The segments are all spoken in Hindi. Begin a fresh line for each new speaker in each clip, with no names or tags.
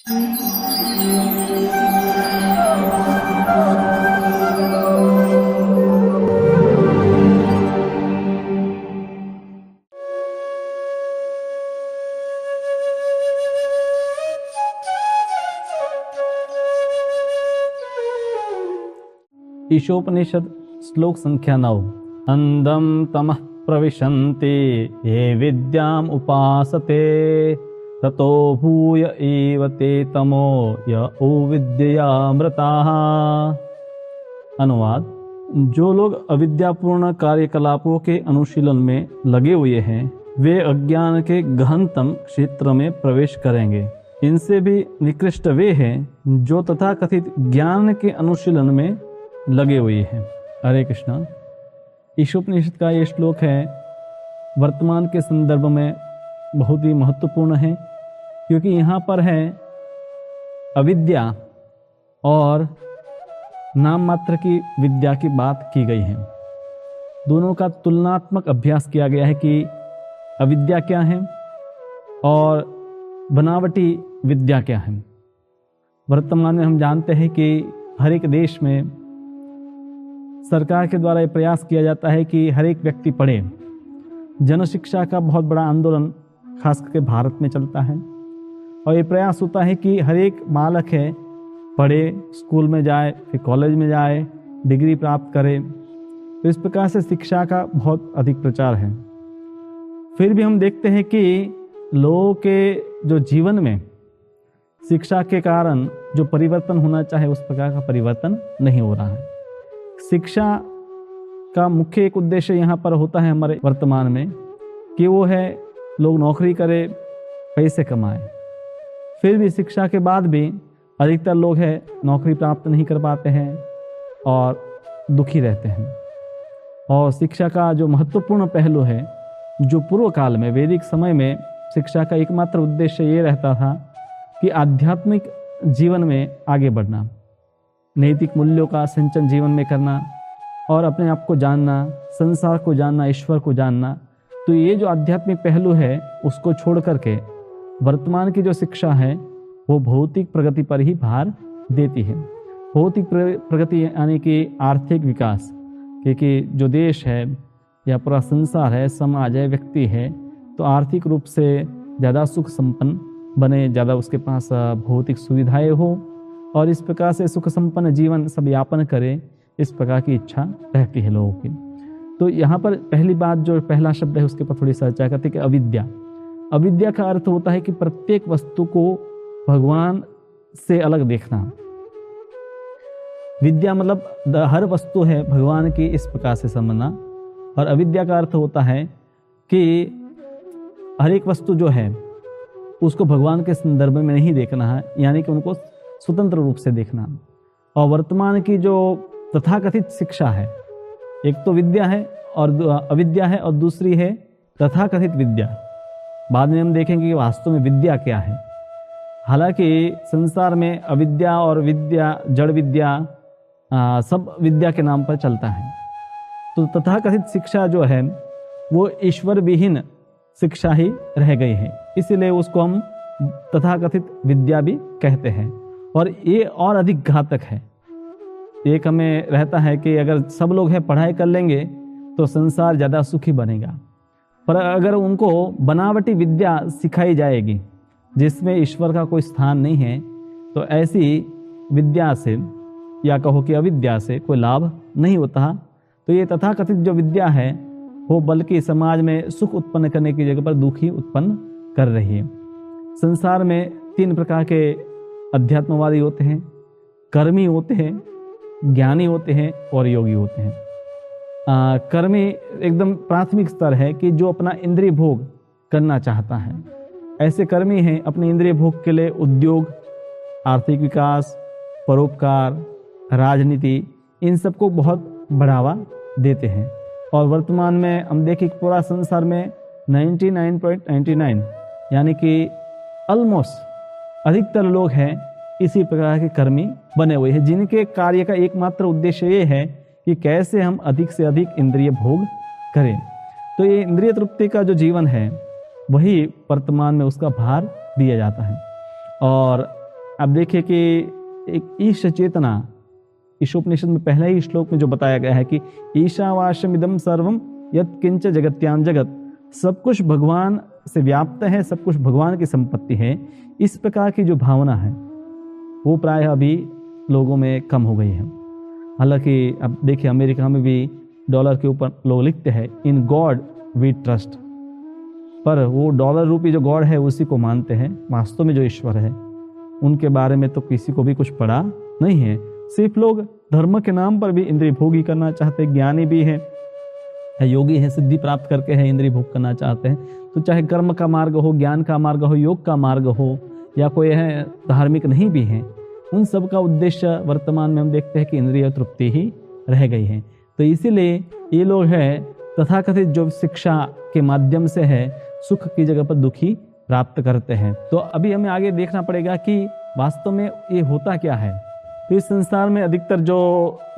ईशोपनिषद श्लोक संख्या 9। अंधम तमः प्रविशन्ति ये विद्याम उपासते ततो भूय एव ते तमो य विद्यामृताः। अनुवाद: जो लोग अविद्यापूर्ण कार्यकलापों के अनुशीलन में लगे हुए हैं वे अज्ञान के गहनतम क्षेत्र में प्रवेश करेंगे। इनसे भी निकृष्ट वे हैं जो तथाकथित ज्ञान के अनुशीलन में लगे हुए हैं। हरे कृष्णा। ईशोपनिषद का ये श्लोक है वर्तमान के संदर्भ में बहुत ही महत्वपूर्ण है, क्योंकि यहाँ पर है अविद्या और नाम मात्र की विद्या की बात की गई है। दोनों का तुलनात्मक अभ्यास किया गया है कि अविद्या क्या है और बनावटी विद्या क्या है। वर्तमान में हम जानते हैं कि हर एक देश में सरकार के द्वारा ये प्रयास किया जाता है कि हर एक व्यक्ति पढ़े। जन शिक्षा का बहुत बड़ा आंदोलन खास करके भारत में चलता है और ये प्रयास होता है कि हर एक बालक है पढ़े, स्कूल में जाए, फिर कॉलेज में जाए, डिग्री प्राप्त करे। तो इस प्रकार से शिक्षा का बहुत अधिक प्रचार है। फिर भी हम देखते हैं कि लोगों के जो जीवन में शिक्षा के कारण जो परिवर्तन होना चाहे उस प्रकार का परिवर्तन नहीं हो रहा है। शिक्षा का मुख्य एक उद्देश्य यहाँ पर होता है हमारे वर्तमान में कि वो है लोग नौकरी करें, पैसे कमाएं। फिर भी शिक्षा के बाद भी अधिकतर लोग हैं नौकरी प्राप्त नहीं कर पाते हैं और दुखी रहते हैं। और शिक्षा का जो महत्वपूर्ण पहलू है, जो पूर्व काल में वैदिक समय में शिक्षा का एकमात्र उद्देश्य ये रहता था कि आध्यात्मिक जीवन में आगे बढ़ना, नैतिक मूल्यों का सिंचन जीवन में करना और अपने आप को जानना, संसार को जानना, ईश्वर को जानना। तो ये जो आध्यात्मिक पहलू है उसको छोड़ करके वर्तमान की जो शिक्षा है वो भौतिक प्रगति पर ही भार देती है। भौतिक प्रगति यानी कि आर्थिक विकास, क्योंकि जो देश है या पूरा संसार है, समाज है, व्यक्ति है, तो आर्थिक रूप से ज़्यादा सुख संपन्न बने, ज़्यादा उसके पास भौतिक सुविधाएं हो और इस प्रकार से सुख संपन्न जीवन सब यापन करे, इस प्रकार की इच्छा रहती है लोगों की। तो यहाँ पर पहली बात, जो पहला शब्द है उसके ऊपर थोड़ी चर्चा करते हैं कि अविद्या। अविद्या का अर्थ होता है कि प्रत्येक वस्तु को भगवान से अलग देखना। विद्या मतलब हर वस्तु है भगवान की, इस प्रकार से समझना। और अविद्या का अर्थ होता है कि हर एक वस्तु जो है उसको भगवान के संदर्भ में नहीं देखना है, यानी कि उनको स्वतंत्र रूप से देखना। और वर्तमान की जो तथाकथित शिक्षा है, एक तो विद्या है और अविद्या है और दूसरी है तथाकथित विद्या। बाद में हम देखेंगे कि वास्तव में विद्या क्या है। हालांकि संसार में अविद्या और विद्या, जड़ विद्या, सब विद्या के नाम पर चलता है। तो तथाकथित शिक्षा जो है वो ईश्वर विहीन शिक्षा ही रह गई है, इसीलिए उसको हम तथाकथित विद्या भी कहते हैं। और ये और अधिक घातक है। एक हमें रहता है कि अगर सब लोग हैं पढ़ाई कर लेंगे तो संसार ज़्यादा सुखी बनेगा, पर अगर उनको बनावटी विद्या सिखाई जाएगी जिसमें ईश्वर का कोई स्थान नहीं है, तो ऐसी विद्या से या कहो कि अविद्या से कोई लाभ नहीं होता। तो ये तथाकथित जो विद्या है वो बल्कि समाज में सुख उत्पन्न करने की जगह पर दुख ही उत्पन्न कर रही है। संसार में 3 प्रकार के अध्यात्मवादी होते हैं, कर्मी होते हैं, ज्ञानी होते हैं और योगी होते हैं। कर्मी एकदम प्राथमिक स्तर है कि जो अपना इंद्रिय भोग करना चाहता है। ऐसे कर्मी हैं अपने इंद्रिय भोग के लिए उद्योग, आर्थिक विकास, परोपकार, राजनीति, इन सबको बहुत बढ़ावा देते हैं। और वर्तमान में हम देखें कि पूरा संसार में 99.99 यानी कि ऑलमोस्ट अधिकतर लोग हैं इसी प्रकार के कर्मी बने हुए हैं, जिनके कार्य का एकमात्र उद्देश्य ये है कि कैसे हम अधिक से अधिक इंद्रिय भोग करें। तो ये इंद्रिय तृप्ति का जो जीवन है वही वर्तमान में उसका भार दिया जाता है। और आप देखिए कि एक ईश चेतना, ईशोपनिषद में पहले ही श्लोक में जो बताया गया है कि ईशावास्यम इदम सर्वम यत् किंच जगत्याम जगत, सब कुछ भगवान से व्याप्त है, सब कुछ भगवान की संपत्ति है। इस प्रकार की जो भावना है वो प्रायः अभी लोगों में कम हो गई है। हालांकि अब देखिए अमेरिका में भी डॉलर के ऊपर लोग लिखते हैं इन गॉड वी ट्रस्ट, पर वो डॉलर रूपी जो गॉड है उसी को मानते हैं। वास्तव में जो ईश्वर है उनके बारे में तो किसी को भी कुछ पड़ा नहीं है। सिर्फ लोग धर्म के नाम पर भी इंद्रिय भोगी करना चाहते हैं। ज्ञानी भी है, योगी है, सिद्धि प्राप्त करके है, इंद्रिय भोग करना चाहते हैं। तो चाहे कर्म का मार्ग हो, ज्ञान का मार्ग हो, योग का मार्ग हो, या कोई है धार्मिक नहीं भी है, उन सब का उद्देश्य वर्तमान में हम देखते हैं कि इंद्रिय तृप्ति ही रह गई है। तो इसीलिए ये लोग है तथाकथित जो शिक्षा के माध्यम से है सुख की जगह पर दुखी प्राप्त करते हैं। तो अभी हमें आगे देखना पड़ेगा कि वास्तव में ये होता क्या है। तो इस संसार में अधिकतर जो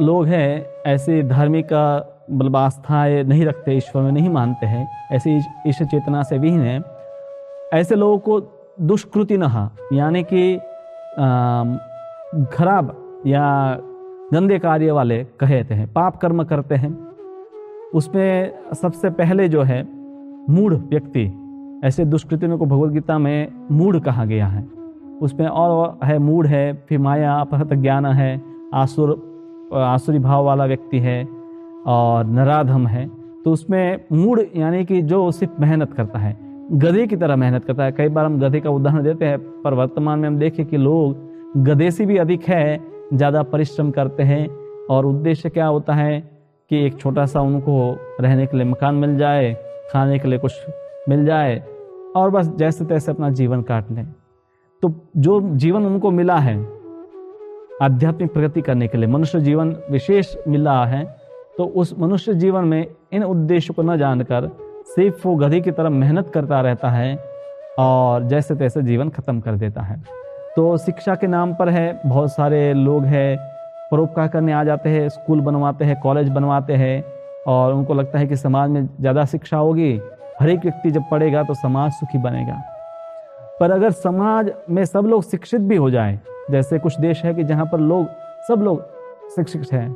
लोग हैं ऐसे धार्मिक बल्कि आस्थाएं नहीं रखते, ईश्वर में नहीं मानते हैं, ऐसे ईश्वर चेतना से विहीन है, ऐसे लोगों को दुष्कृतिनः यानी कि खराब या गंदे कार्य वाले कहते हैं, पाप कर्म करते हैं। उसमें सबसे पहले जो है मूढ़ व्यक्ति, ऐसे दुष्कृतियों को भगवद गीता में मूढ़ कहा गया है। उसमें और है मूढ़ है, फिर माया अपहत ज्ञान है, आसुरी भाव वाला व्यक्ति है, और नराधम है। तो उसमें मूढ़ यानी कि जो सिर्फ मेहनत करता है, गधे की तरह मेहनत करता है। कई बार हम गधे का उदाहरण देते हैं, पर वर्तमान में हम देखें कि लोग गधे से भी अधिक है, ज़्यादा परिश्रम करते हैं। और उद्देश्य क्या होता है कि एक छोटा सा उनको रहने के लिए मकान मिल जाए, खाने के लिए कुछ मिल जाए, और बस जैसे तैसे अपना जीवन काट लें। तो जो जीवन उनको मिला है आध्यात्मिक प्रगति करने के लिए, मनुष्य जीवन विशेष मिला है, तो उस मनुष्य जीवन में इन उद्देश्यों को न जानकर सिर्फ वो गधे की तरह मेहनत करता रहता है और जैसे तैसे जीवन खत्म कर देता है। तो शिक्षा के नाम पर है बहुत सारे लोग हैं परोपकार करने आ जाते हैं, स्कूल बनवाते हैं, कॉलेज बनवाते हैं, और उनको लगता है कि समाज में ज़्यादा शिक्षा होगी, हर एक व्यक्ति जब पढ़ेगा तो समाज सुखी बनेगा। पर अगर समाज में सब लोग शिक्षित भी हो जाए, जैसे कुछ देश है कि जहाँ पर सब लोग शिक्षित हैं,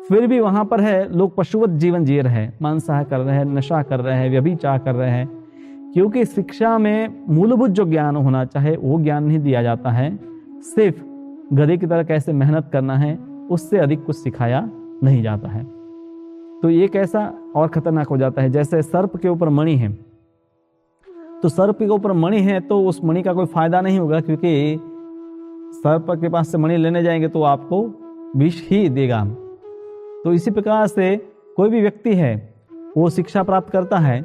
फिर भी वहाँ पर है लोग पशुवत जीवन जी रहे हैं, मांसाहार कर रहे हैं, नशा कर रहे हैं, व्यभिचार कर रहे हैं, क्योंकि शिक्षा में मूलभूत जो ज्ञान होना चाहे वो ज्ञान नहीं दिया जाता है। सिर्फ गधे की तरह कैसे मेहनत करना है उससे अधिक कुछ सिखाया नहीं जाता है। तो ये कैसा और खतरनाक हो जाता है। जैसे सर्प के ऊपर मणि है, तो सर्प के ऊपर मणि है तो उस मणि का कोई फायदा नहीं होगा, क्योंकि सर्प के पास से मणि लेने जाएंगे तो आपको विष ही देगा। तो इसी प्रकार से कोई भी व्यक्ति है वो शिक्षा प्राप्त करता है,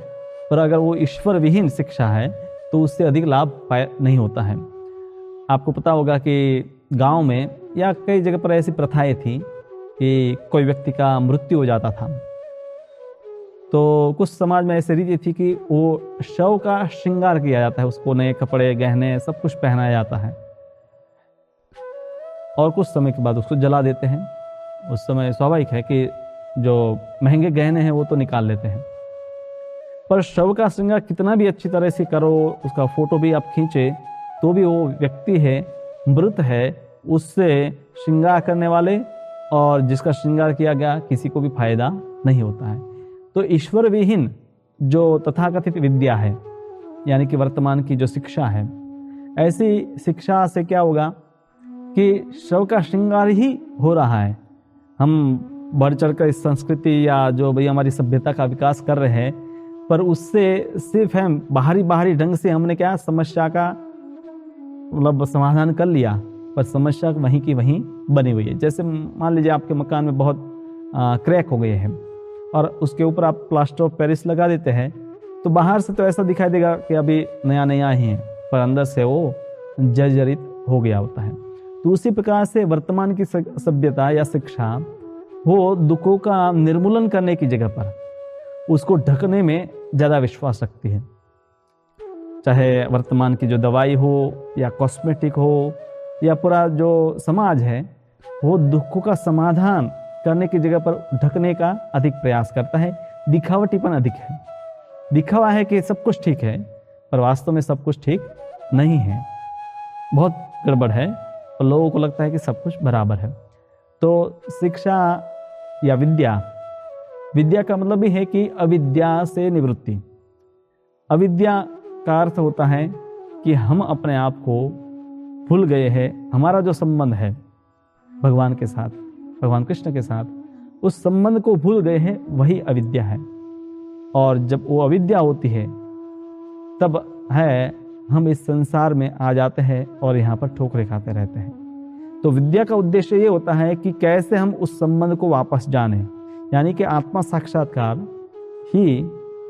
पर अगर वो ईश्वर विहीन शिक्षा है तो उससे अधिक लाभ नहीं होता है। आपको पता होगा कि गांव में या कई जगह पर ऐसी प्रथाएं थी कि कोई व्यक्ति का मृत्यु हो जाता था, तो कुछ समाज में ऐसी रीति थी कि वो शव का श्रृंगार किया जाता है, उसको नए कपड़े, गहने, सब कुछ पहनाया जाता है, और कुछ समय के बाद उसको जला देते हैं। उस समय स्वाभाविक है कि जो महंगे गहने हैं वो तो निकाल लेते हैं, पर शव का श्रृंगार कितना भी अच्छी तरह से करो, उसका फोटो भी आप खींचे, तो भी वो व्यक्ति है, मृत है, उससे श्रृंगार करने वाले और जिसका श्रृंगार किया गया किसी को भी फायदा नहीं होता है। तो ईश्वर विहीन जो तथाकथित विद्या है, यानी कि वर्तमान की जो शिक्षा है, ऐसी शिक्षा से क्या होगा कि शव का श्रृंगार ही हो रहा है। हम बढ़ चढ़ कर इस संस्कृति या जो भाई हमारी सभ्यता का विकास कर रहे हैं, पर उससे सिर्फ हम बाहरी ढंग से हमने क्या समस्या का मतलब समाधान कर लिया, पर समस्या वहीं की वहीं बनी हुई है। जैसे मान लीजिए आपके मकान में बहुत क्रैक हो गए हैं और उसके ऊपर आप प्लास्टर ऑफ पेरिस लगा देते हैं, तो बाहर से तो ऐसा दिखाई देगा कि अभी नया ही है, पर अंदर से वो जर्जरित हो गया होता है। तो उसी प्रकार से वर्तमान की सभ्यता या शिक्षा वो दुखों का निर्मूलन करने की जगह पर उसको ढकने में ज़्यादा विश्वास रखती है। चाहे वर्तमान की जो दवाई हो या कॉस्मेटिक हो या पूरा जो समाज है, वो दुखों का समाधान करने की जगह पर ढकने का अधिक प्रयास करता है। दिखावटीपन अधिक है। दिखावा है कि सब कुछ ठीक है, पर वास्तव में सब कुछ ठीक नहीं है, बहुत गड़बड़ है। और लोगों को लगता है कि सब कुछ बराबर है। तो शिक्षा या विद्या, विद्या का मतलब भी है कि अविद्या से निवृत्ति। अविद्या का अर्थ होता है कि हम अपने आप को भूल गए हैं, हमारा जो संबंध है भगवान के साथ, भगवान कृष्ण के साथ, उस संबंध को भूल गए हैं, वही अविद्या है। और जब वो अविद्या होती है तब है हम इस संसार में आ जाते हैं और यहाँ पर ठोकरें खाते रहते हैं। तो विद्या का उद्देश्य ये होता है कि कैसे हम उस संबंध को वापस जानें, यानी कि आत्मा साक्षात्कार ही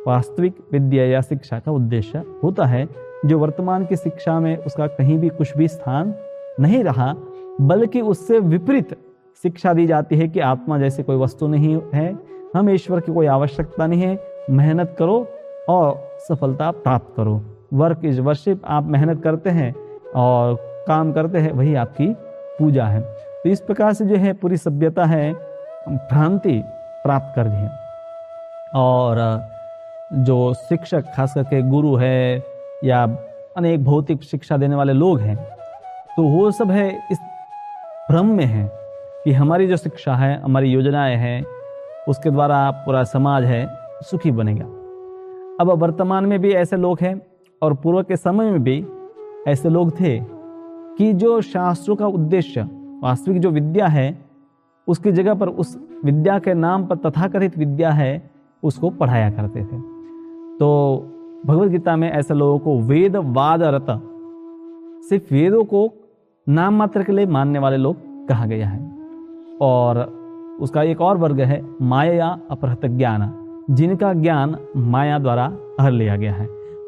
वास्तविक विद्या या शिक्षा का उद्देश्य होता है, जो वर्तमान की शिक्षा में उसका कहीं भी कुछ भी स्थान नहीं रहा, बल्कि उससे विपरीत शिक्षा दी जाती है कि आत्मा जैसे कोई वस्तु नहीं है, हम ईश्वर की कोई आवश्यकता नहीं है, मेहनत करो और सफलता प्राप्त करो। वर्क इज वर्शिप, आप मेहनत करते हैं और काम करते हैं, वही आपकी पूजा है। तो इस प्रकार से जो है पूरी सभ्यता है भ्रांति प्राप्त कर रही है। और जो शिक्षक खास करके गुरु है या अनेक भौतिक शिक्षा देने वाले लोग हैं, तो वो सब है इस भ्रम में है कि हमारी जो शिक्षा है, हमारी योजनाएं हैं, उसके द्वारा पूरा समाज है सुखी बनेगा। अब वर्तमान में भी ऐसे लोग हैं और पूर्व के समय में भी ऐसे लोग थे कि जो शास्त्रों का उद्देश्य वास्तविक जो विद्या है उसकी जगह पर उस विद्या के नाम पर तथाकथित विद्या है उसको पढ़ाया करते थे। तो भगवद गीता में ऐसे लोगों को वेद वादरत, सिर्फ वेदों को नाम मात्र के लिए मानने वाले लोग कहा गया है। और उसका एक और वर्ग है माया अपहृत ज्ञान, जिनका ज्ञान माया द्वारा हर लिया गया है।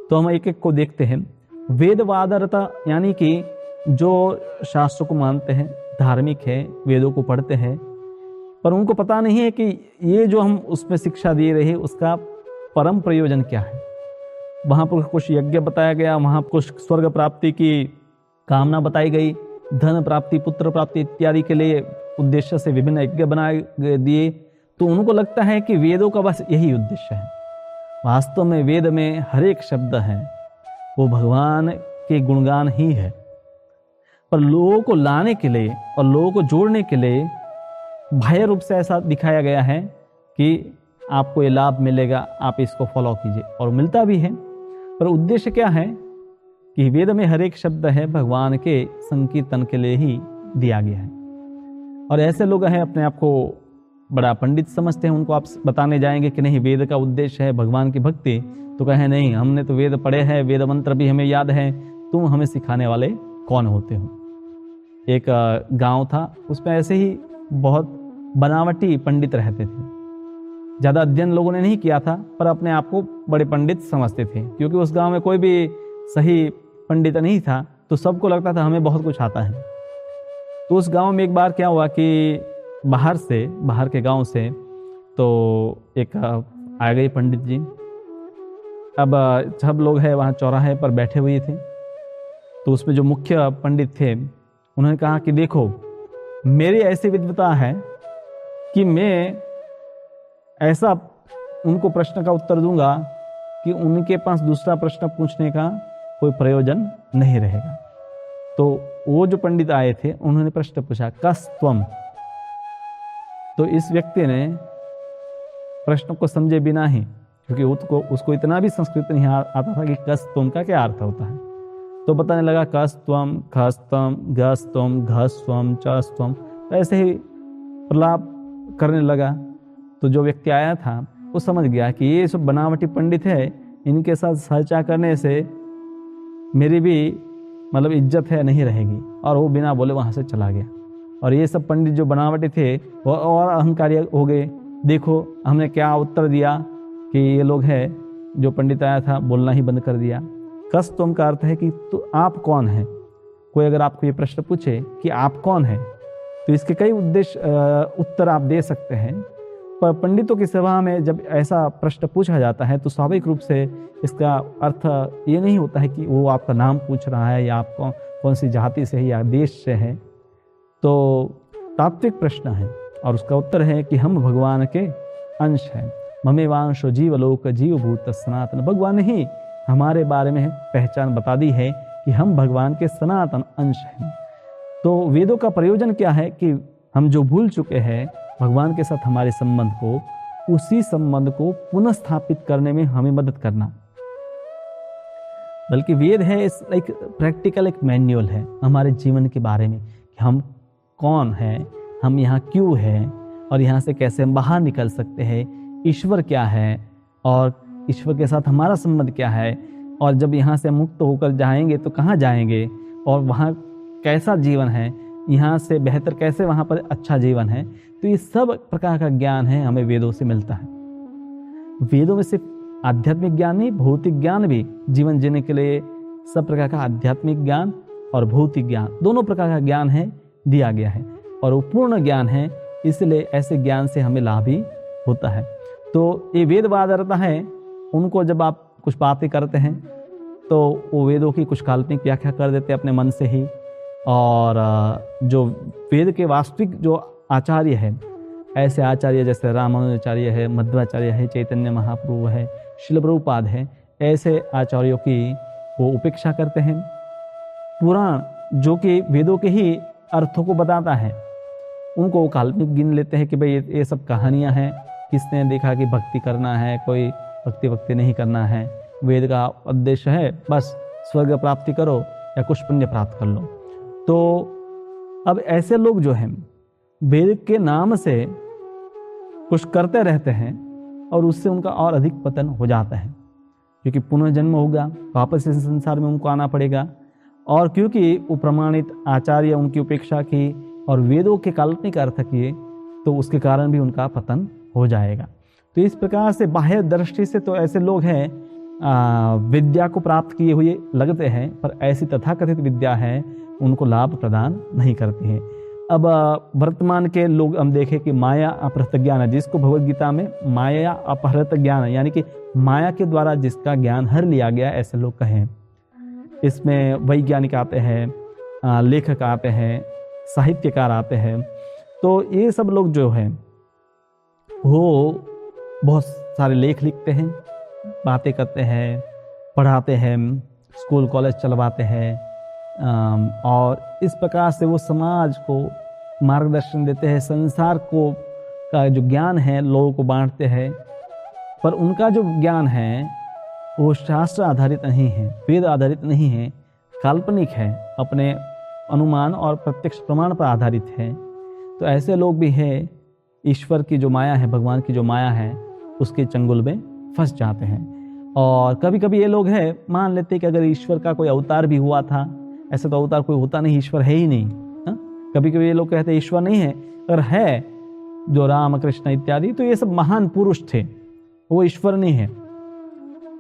तो हम एक एक को देखते हैं। वेदवादरता यानी कि जो शास्त्रों को मानते हैं, धार्मिक है, वेदों को पढ़ते हैं, पर उनको पता नहीं है कि ये जो हम उसमें शिक्षा दे रहे हैं उसका परम प्रयोजन क्या है। वहाँ पर कुछ यज्ञ बताया गया, वहाँ कुछ स्वर्ग प्राप्ति की कामना बताई गई, धन प्राप्ति, पुत्र प्राप्ति इत्यादि के लिए उद्देश्य से विभिन्न यज्ञ बनाए दिए। तो उनको लगता है कि वेदों का बस यही उद्देश्य है। वास्तव में वेद में हर एक शब्द है वो भगवान के गुणगान ही है, पर लोगों को लाने के लिए और लोगों को जोड़ने के लिए बाह्य रूप से ऐसा दिखाया गया है कि आपको ये लाभ मिलेगा, आप इसको फॉलो कीजिए, और मिलता भी है। पर उद्देश्य क्या है कि वेद में हर एक शब्द है भगवान के संकीर्तन के लिए ही दिया गया है। और ऐसे लोग हैं अपने आप को बड़ा पंडित समझते हैं, उनको आप बताने जाएंगे कि नहीं वेद का उद्देश्य है भगवान की भक्ति, तो कहें नहीं हमने तो वेद पढ़े हैं, वेद मंत्र भी हमें याद है, तुम हमें सिखाने वाले कौन होते हो। एक गांव था, उसमें ऐसे ही बहुत बनावटी पंडित रहते थे। ज़्यादा अध्ययन लोगों ने नहीं किया था, पर अपने आप को बड़े पंडित समझते थे, क्योंकि उस गांव में कोई भी सही पंडित नहीं था, तो सबको लगता था हमें बहुत कुछ आता है। तो उस गांव में एक बार क्या हुआ कि बाहर के गांव से तो एक आ गए पंडित जी। अब सब लोग हैं वहाँ चौराहे पर बैठे हुए थे। तो उसमें जो मुख्य पंडित थे उन्होंने कहा कि देखो मेरी ऐसी विद्वता है कि मैं ऐसा उनको प्रश्न का उत्तर दूंगा कि उनके पास दूसरा प्रश्न पूछने का कोई प्रयोजन नहीं रहेगा। तो वो जो पंडित आए थे उन्होंने प्रश्न पूछा कस त्वम। तो इस व्यक्ति ने प्रश्न को समझे बिना ही, क्योंकि उसको इतना भी संस्कृत नहीं आता था कि कस त्वम का क्या अर्थ होता है, तो बताने लगा कस त्वम, खस त्वम, घस त्वम, घस त्वम, चस त्वम, तो ऐसे ही प्रलाप करने लगा। तो जो व्यक्ति आया था वो समझ गया कि ये सब बनावटी पंडित है, इनके साथ चर्चा करने से मेरी भी मतलब इज्जत है नहीं रहेगी, और वो बिना बोले वहाँ से चला गया। और ये सब पंडित जो बनावटी थे वो और अहंकारी हो गए। देखो हमने क्या उत्तर दिया कि ये लोग है, जो पंडित आया था बोलना ही बंद कर दिया। कस त्वम का अर्थ है कि तो आप कौन है। कोई अगर आपको ये प्रश्न पूछे कि आप कौन है, तो इसके कई उत्तर आप दे सकते हैं, पर पंडितों की सभा में जब ऐसा प्रश्न पूछा जाता है तो स्वाभाविक रूप से इसका अर्थ ये नहीं होता है कि वो आपका नाम पूछ रहा है या आप कौन सी जाति से है या देश से है। तो तात्विक प्रश्न है और उसका उत्तर है कि हम भगवान के अंश हैं। ममेवांशो जीवलोक जीवभूत सनातन। भगवान ने ही हमारे बारे में पहचान बता दी है कि हम भगवान के सनातन अंश हैं। तो वेदों का प्रयोजन क्या है कि हम जो भूल चुके हैं भगवान के साथ हमारे संबंध को, उसी संबंध को पुनः स्थापित करने में हमें मदद करना। बल्कि वेद है एक प्रैक्टिकल एक मैन्युअल है हमारे जीवन के बारे में कि हम कौन हैं, हम यहाँ क्यों हैं और यहाँ से कैसे हम बाहर निकल सकते हैं, ईश्वर क्या है और ईश्वर के साथ हमारा संबंध क्या है, और जब यहाँ से मुक्त होकर जाएंगे तो कहाँ जाएंगे और वहाँ कैसा जीवन है, यहाँ से बेहतर कैसे वहाँ पर अच्छा जीवन है। तो ये सब प्रकार का ज्ञान है हमें वेदों से मिलता है। वेदों में सिर्फ आध्यात्मिक ज्ञान नहीं, भौतिक ज्ञान भी, जीवन जीने के लिए सब प्रकार का आध्यात्मिक ज्ञान और भौतिक ज्ञान दोनों प्रकार का ज्ञान है दिया गया है, और वो पूर्ण ज्ञान है, इसलिए ऐसे ज्ञान से हमें लाभ ही होता है। तो ये वेदवाद रहता है, उनको जब आप कुछ बातें करते हैं तो वो वेदों की कुछ काल्पनिक व्याख्या कर देते हैं अपने मन से ही, और जो वेद के वास्तविक जो आचार्य है, ऐसे आचार्य जैसे रामानुजाचार्य है, मध्वाचार्य है, चैतन्य महाप्रभु है, श्रील प्रभुपाद है, ऐसे आचार्यों की वो उपेक्षा करते हैं। पुराण जो कि वेदों के ही अर्थों को बताता है, उनको वो काल्पनिक गिन लेते हैं कि भाई ये सब कहानियां हैं, किसने देखा कि भक्ति करना है, कोई भक्ति नहीं करना है, वेद का उद्देश्य है बस स्वर्ग प्राप्ति करो या कुछ पुण्य प्राप्त कर लो। तो अब ऐसे लोग जो हैं वेद के नाम से कुछ करते रहते हैं और उससे उनका और अधिक पतन हो जाता है, क्योंकि पुनर्जन्म होगा, वापस इस संसार में उनको आना पड़ेगा, और क्योंकि वो प्रमाणित आचार्य उनकी उपेक्षा की और वेदों के काल्पनिक अर्थ किए, तो उसके कारण भी उनका पतन हो जाएगा। तो इस प्रकार से बाह्य दृष्टि से तो ऐसे लोग हैं विद्या को प्राप्त किए हुए लगते हैं, पर ऐसी तथाकथित विद्या है उनको लाभ प्रदान नहीं करती है। अब वर्तमान के लोग हम देखें कि माया अपहृत ज्ञान है, जिसको भगवद गीता में माया अपहृत ज्ञान है, यानी कि माया के द्वारा जिसका ज्ञान हर लिया गया, ऐसे लोग कहें। इसमें वैज्ञानिक आते हैं, लेखक आते हैं, साहित्यकार आते हैं। तो ये सब लोग जो हैं वो बहुत सारे लेख लिखते हैं, बातें करते हैं, पढ़ाते हैं, स्कूल कॉलेज चलवाते हैं, और इस प्रकार से वो समाज को मार्गदर्शन देते हैं, संसार को का जो ज्ञान है लोगों को बांटते हैं। पर उनका जो ज्ञान है वो शास्त्र आधारित नहीं है, वेद आधारित नहीं है, काल्पनिक है, अपने अनुमान और प्रत्यक्ष प्रमाण पर आधारित है। तो ऐसे लोग भी हैं, ईश्वर की जो माया है, भगवान की जो माया है, उसके चंगुल में फंस जाते हैं। और कभी कभी ये लोग हैं मान लेते हैं कि अगर ईश्वर का कोई अवतार भी हुआ था, ऐसे तो अवतार कोई होता नहीं, ईश्वर है ही नहीं। कभी कभी ये लोग कहते हैं ईश्वर नहीं है, अगर है जो राम कृष्ण इत्यादि, तो ये सब महान पुरुष थे, वो ईश्वर नहीं है।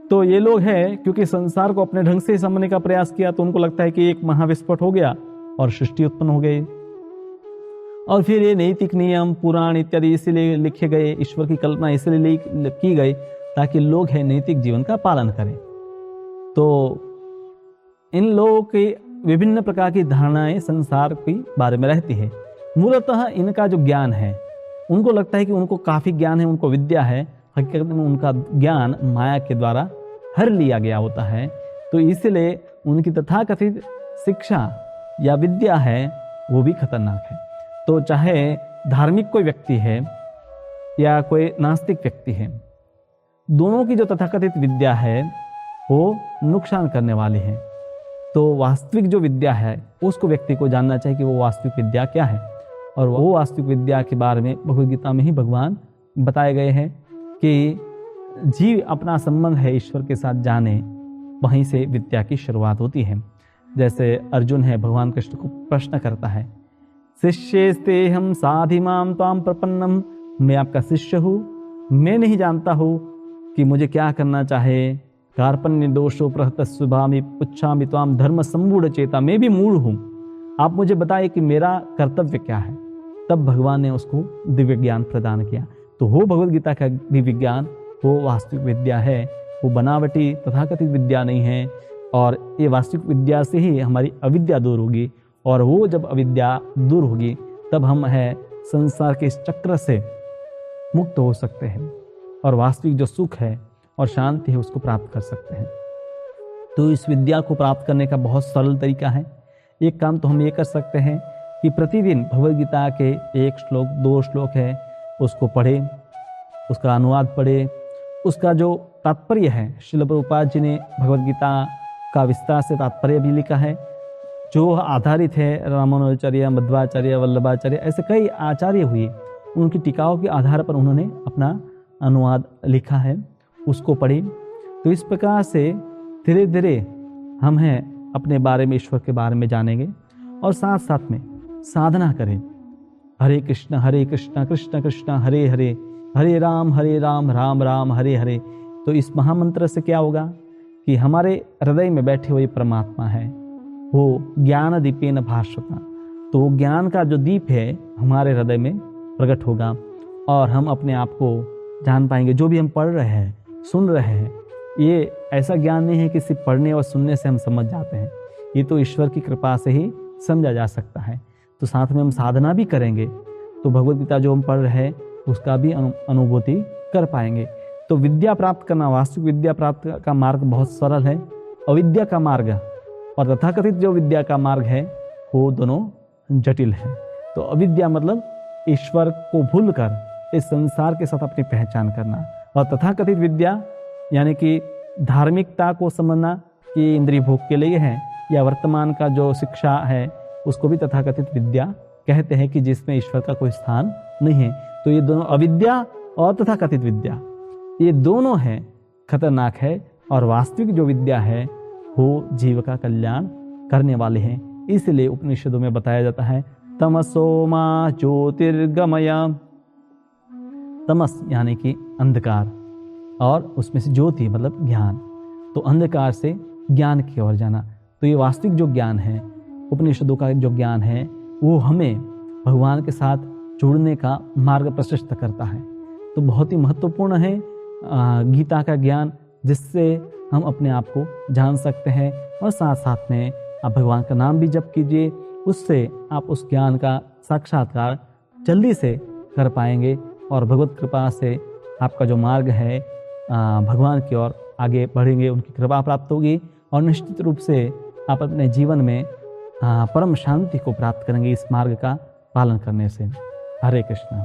तो ये लोग हैं क्योंकि संसार को अपने ढंग से समझने का प्रयास किया, तो उनको लगता है कि एक महाविस्फोट हो गया और सृष्टि उत्पन्न हो गई, और फिर ये नैतिक नियम पुराण इत्यादि इसीलिए लिखे गए, ईश्वर की कल्पना इसलिए की गई ताकि लोग है नैतिक जीवन का पालन करें। तो इन लोगों की विभिन्न प्रकार की धारणाएं संसार के बारे में रहती है। मूलतः इनका जो ज्ञान है, उनको लगता है कि उनको काफी ज्ञान है, उनको विद्या है, हकीकत में उनका ज्ञान माया के द्वारा हर लिया गया होता है। तो इसलिए उनकी तथाकथित शिक्षा या विद्या है वो भी खतरनाक है। तो चाहे धार्मिक कोई व्यक्ति है या कोई नास्तिक व्यक्ति है, दोनों की जो तथाकथित विद्या है वो नुकसान करने वाली है। तो वास्तविक जो विद्या है उसको व्यक्ति को जानना चाहिए कि वो वास्तविक विद्या क्या है, और वो वास्तविक विद्या के बारे में भगवद गीता में ही भगवान बताए गए हैं कि जीव अपना संबंध है ईश्वर के साथ जाने, वहीं से विद्या की शुरुआत होती है। जैसे अर्जुन है, भगवान कृष्ण को प्रश्न करता है, शिष्येस्ते हम साधिमाम त्वाम प्रपन्नम, मैं आपका शिष्य हूँ, मैं नहीं जानता हूँ कि मुझे क्या करना चाहे। कार्पण्य दोषो प्रहत सुभामि पुच्छामि त्वाम धर्म सम्मूढ़ चेता, मैं भी मूढ़ हूँ, आप मुझे बताइए कि मेरा कर्तव्य क्या है। तब भगवान ने उसको दिव्य ज्ञान प्रदान किया। तो वो भगवद गीता का दिव्य ज्ञान वो वास्तविक विद्या है, वो बनावटी तथाकथित विद्या नहीं है। और ये वास्तविक विद्या से ही हमारी अविद्या दूर होगी, और वो जब अविद्या दूर होगी तब हम है संसार के इस चक्र से मुक्त हो सकते हैं, और वास्तविक जो सुख है और शांति है उसको प्राप्त कर सकते हैं। तो इस विद्या को प्राप्त करने का बहुत सरल तरीका है। एक काम तो हम ये कर सकते हैं कि प्रतिदिन भगवद गीता के 1 श्लोक 2 श्लोक है उसको पढ़ें, उसका अनुवाद पढ़ें, उसका जो तात्पर्य है, श्रील प्रभुपाद जी ने भगवद गीता का विस्तार से तात्पर्य भी लिखा है, जो आधारित है रामानुजाचार्य, मध्वाचार्य, वल्लभाचार्य, ऐसे कई आचार्य हुए, उनकी टीकाओं के आधार पर उन्होंने अपना अनुवाद लिखा है, उसको पढ़ें। तो इस प्रकार से धीरे धीरे हम हैं अपने बारे में, ईश्वर के बारे में जानेंगे और साथ साथ में साधना करें। हरे कृष्ण कृष्ण कृष्ण हरे हरे, हरे राम राम राम हरे हरे। तो इस महामंत्र से क्या होगा कि हमारे हृदय में बैठे हुए परमात्मा है, वो ज्ञान दीपेन भास्वता, तो वो ज्ञान का जो दीप है हमारे हृदय में प्रकट होगा और हम अपने आप को जान पाएंगे। जो भी हम पढ़ रहे हैं, सुन रहे हैं, ये ऐसा ज्ञान नहीं है कि सिर्फ पढ़ने और सुनने से हम समझ जाते हैं, ये तो ईश्वर की कृपा से ही समझा जा सकता है। तो साथ में हम साधना भी करेंगे तो भगवद गीता जो हम पढ़ रहे हैं उसका भी अनुभूति कर पाएंगे। तो विद्या प्राप्त करना, वास्तविक विद्या प्राप्त का मार्ग बहुत सरल है। अविद्या का मार्ग और तथाकथित जो विद्या का मार्ग है वो दोनों जटिल है। तो अविद्या मतलब ईश्वर को भूलकर इस संसार के साथ अपनी पहचान करना, और तथाकथित विद्या यानी कि धार्मिकता को समझना कि इंद्रिय भोग के लिए है, या वर्तमान का जो शिक्षा है उसको भी तथाकथित विद्या कहते हैं कि जिसमें ईश्वर का कोई स्थान नहीं है। तो ये दोनों अविद्या और तथाकथित विद्या, ये दोनों हैं खतरनाक है, और वास्तविक जो विद्या है वो जीव का कल्याण करने वाले हैं। इसलिए उपनिषदों में बताया जाता है तमसो मा ज्योतिर्गमय, तमस यानी कि अंधकार और उसमें से ज्योति मतलब ज्ञान, तो अंधकार से ज्ञान की ओर जाना। तो ये वास्तविक जो ज्ञान है, उपनिषदों का जो ज्ञान है, वो हमें भगवान के साथ जुड़ने का मार्ग प्रशस्त करता है। तो बहुत ही महत्वपूर्ण है गीता का ज्ञान, जिससे हम अपने आप को जान सकते हैं, और साथ साथ में आप भगवान का नाम भी जप कीजिए, उससे आप उस ज्ञान का साक्षात्कार जल्दी से कर पाएंगे और भगवत कृपा से आपका जो मार्ग है भगवान की ओर आगे बढ़ेंगे, उनकी कृपा प्राप्त होगी और निश्चित रूप से आप अपने जीवन में परम शांति को प्राप्त करेंगे इस मार्ग का पालन करने से। हरे कृष्ण।